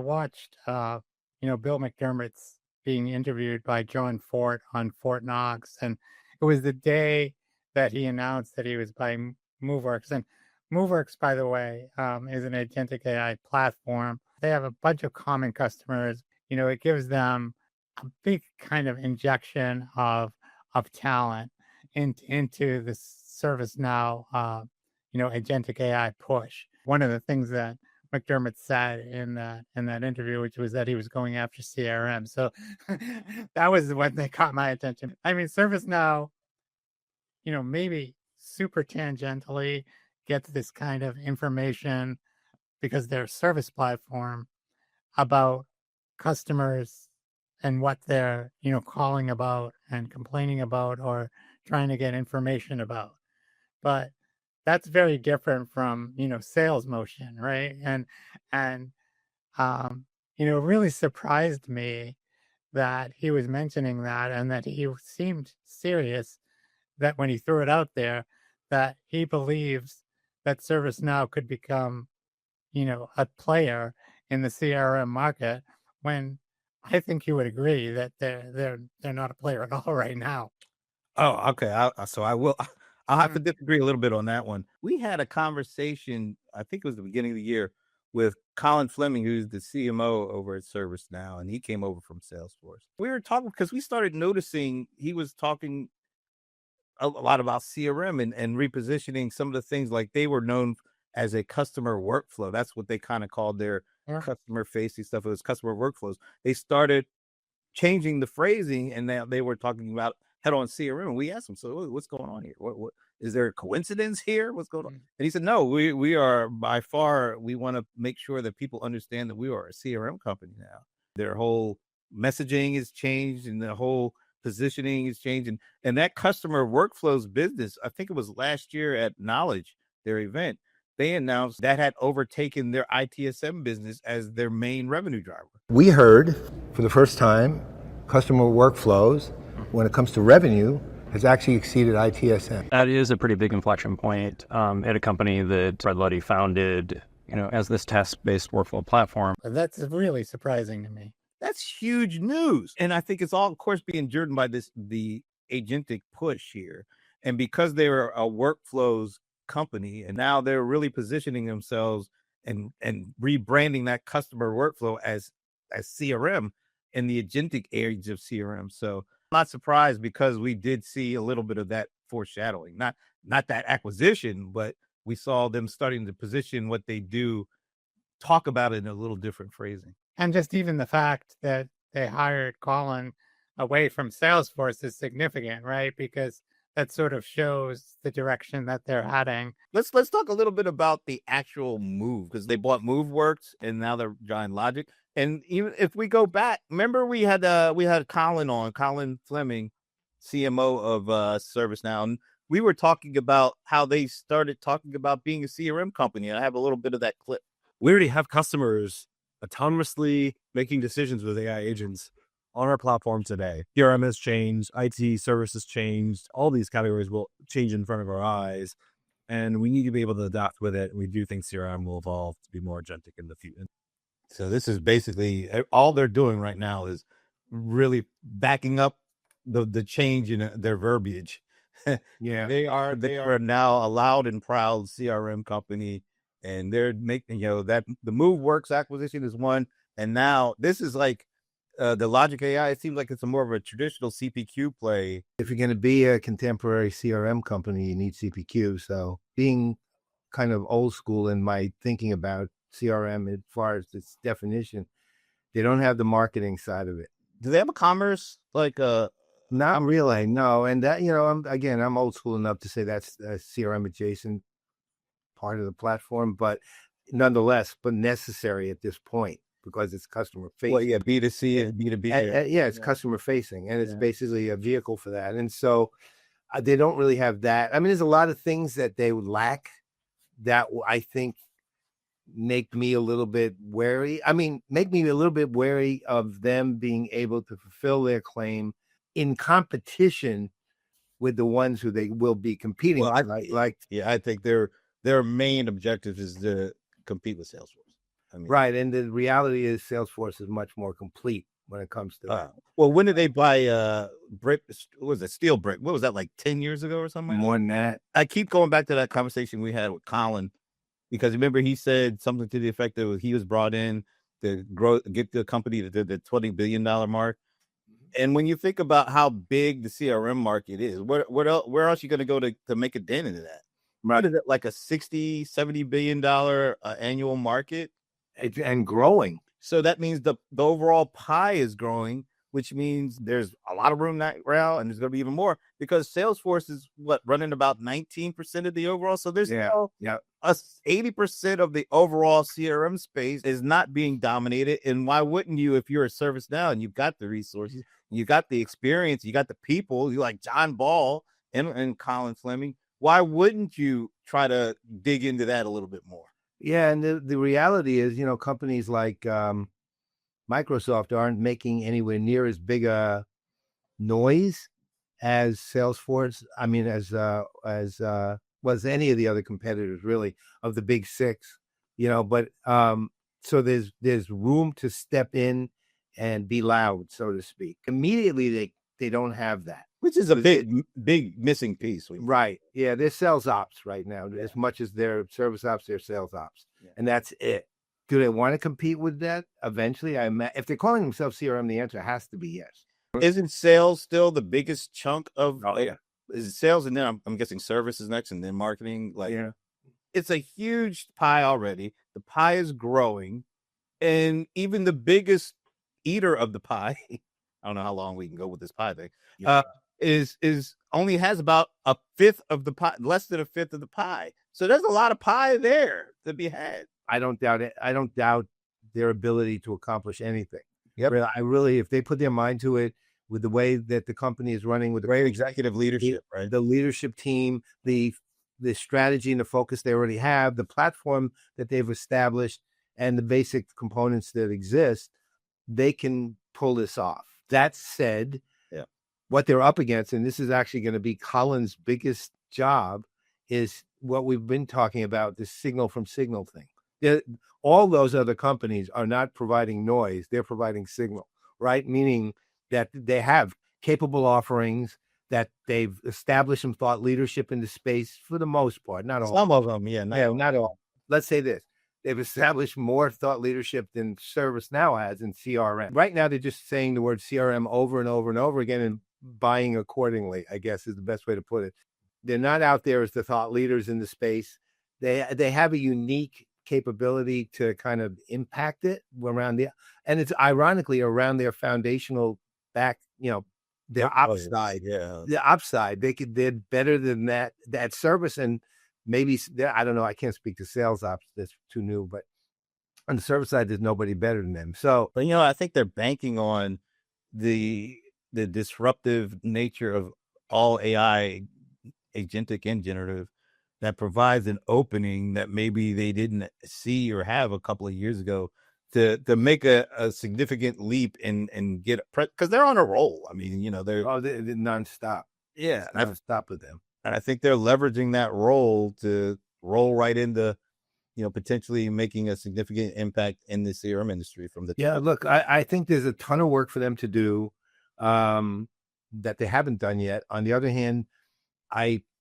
watched, Bill McDermott's being interviewed by John Fort on Fort Knox, and it was the day that he announced that he was buying Moveworks. And Moveworks, by the way, is an agentic AI platform. They have a bunch of common customers. It gives them a big kind of injection of talent into the ServiceNow, agentic AI push. One of the things that McDermott said in that interview, which was that he was going after CRM. So that was what they caught my attention. I mean, ServiceNow, maybe super tangentially gets this kind of information because they're a service platform about customers and what they're, calling about and complaining about or trying to get information about. But that's very different from, sales motion, right? And it really surprised me that he was mentioning that and that he seemed serious that when he threw it out there, that he believes that ServiceNow could become, a player in the CRM market, when I think you would agree that they're not a player at all right now. Oh, okay. I'll have to disagree a little bit on that one. We had a conversation, I think it was the beginning of the year, with Colin Fleming, who's the CMO over at ServiceNow, and he came over from Salesforce. We were talking because we started noticing he was talking a lot about CRM and repositioning some of the things, like they were known as a customer workflow. That's what they kind of called their customer facing stuff. It was customer workflows. They started changing the phrasing, and now they were talking about head on CRM. And we asked him, so what's going on here? What is there a coincidence here? What's going on? And he said, no, we are by far, we want to make sure that people understand that we are a CRM company now. Their whole messaging is changed and the whole positioning is changing. And that customer workflows business, I think it was last year at Knowledge, their event, they announced that had overtaken their ITSM business as their main revenue driver. We heard for the first time customer workflows, when it comes to revenue, has actually exceeded ITSM. That is a pretty big inflection point at a company that Fred Luddy founded, as this test-based workflow platform. That's really surprising to me. That's huge news. And I think it's all, of course, being driven by the agentic push here. And because they were a workflows company, and now they're really positioning themselves and rebranding that customer workflow as CRM in the agentic age of CRM. So I'm not surprised, because we did see a little bit of that foreshadowing, not that acquisition, but we saw them starting to position what they do, talk about it in a little different phrasing. And just even the fact that they hired Colin away from Salesforce is significant, right? Because that sort of shows the direction that they're heading. Let's talk a little bit about the actual move, because they bought Moveworks and now they're Giant Logic. And even if we go back, remember we had Colin Fleming, CMO of ServiceNow, and we were talking about how they started talking about being a CRM company. I have a little bit of that clip. We already have customers autonomously making decisions with AI agents on our platform today. CRM has changed, IT services changed, all these categories will change in front of our eyes, and we need to be able to adapt with it. We do think CRM will evolve to be more agentic in the future. So this is basically all they're doing right now is really backing up the change in their verbiage. Yeah, they are now a loud and proud CRM company, and they're making, that the Moveworks acquisition is one, and now this is like the Logik AI. It seems like it's more of a traditional CPQ play. If you're going to be a contemporary CRM company, you need CPQ. So being kind of old school in my thinking about CRM as far as its definition, they don't have the marketing side of it. Do they have a commerce Not really, no. And that, I'm old school enough to say that's a CRM adjacent part of the platform, but nonetheless, but necessary at this point because it's customer facing. Well, yeah, B2C and B2B. It's customer facing, and it's basically a vehicle for that. And so they don't really have that. I mean, there's a lot of things that they would lack that I think make me a little bit wary. Make me a little bit wary of them being able to fulfill their claim in competition with the ones who they will be competing with. I think their main objective is to compete with Salesforce. I mean, Right. And the reality is Salesforce is much more complete when it comes to that. well, when did they buy Brick? What was it? Steel Brick? What was that, like 10 years ago or something? More than that. I keep going back to that conversation we had with Colin, because remember he said something to the effect that he was brought in to get the company to the $20 billion mark. And when you think about how big the CRM market is, where else are you going to go to make a dent into that? Right. What is it, like a $60-70 billion annual market? And growing. So that means the overall pie is growing, which means there's a lot of room now, and there's going to be even more, because Salesforce is running about 19% of the overall. So there's still 80% of the overall CRM space is not being dominated. And why wouldn't you, if you're a ServiceNow and you've got the resources, you got the experience, you got the people, you like John Ball and Colin Fleming, why wouldn't you try to dig into that a little bit more? Yeah, and the reality is, companies like Microsoft aren't making anywhere near as big a noise as Salesforce. I mean, as was any of the other competitors, really, of the big six. But so there's room to step in and be loud, so to speak. Immediately, they don't have that. Which is a big missing piece. Right. Yeah, they're sales ops right now. As much as they're service ops, they're sales ops. Yeah. And that's it. Do they want to compete with that eventually? If they're calling themselves CRM, the answer has to be yes. Isn't sales still the biggest chunk of is it sales, and then I'm guessing services next, and then marketing? It's a huge pie already. The pie is growing, and even the biggest eater of the pie, I don't know how long we can go with this pie thing. Is only has about a fifth of the pie, less than a fifth of the pie. So there's a lot of pie there to be had. I don't doubt it. I don't doubt their ability to accomplish anything. Yep. I really, if they put their mind to it, with the way that the company is running, with the great executive leadership, right? The leadership team, the strategy and the focus they already have, the platform that they've established, and the basic components that exist, they can pull this off. That said, what they're up against, and this is actually going to be Colin's biggest job, is what we've been talking about, this signal from signal thing. All those other companies are not providing noise. They're providing signal, right? Meaning that they have capable offerings, that they've established some thought leadership in the space for the most part. Not all. Some of them, not all. Let's say this. They've established more thought leadership than ServiceNow has in CRM. Right now, they're just saying the word CRM over and over and over again and buying accordingly, I guess is the best way to put it. They're not out there as the thought leaders in the space. They have a unique capability to kind of impact it and it's ironically around their foundational back, their ops side. The ops side, they're better than that service, and maybe I don't know. I can't speak to sales ops. That's too new, but on the service side, there's nobody better than them. So, but I think they're banking on the disruptive nature of all AI, agentic and generative, that provides an opening that maybe they didn't see or have a couple of years ago to make a significant leap and get because they're on a roll. I mean, they're nonstop. Yeah, nonstop with them. And I think they're leveraging that role to roll right into, potentially making a significant impact in the CRM industry from the top. Look, I think there's a ton of work for them to do that they haven't done yet. On the other hand,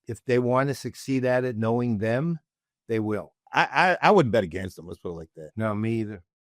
if they want to succeed at it, knowing them, they will. I wouldn't bet against them. Let's put it like that. No, me either.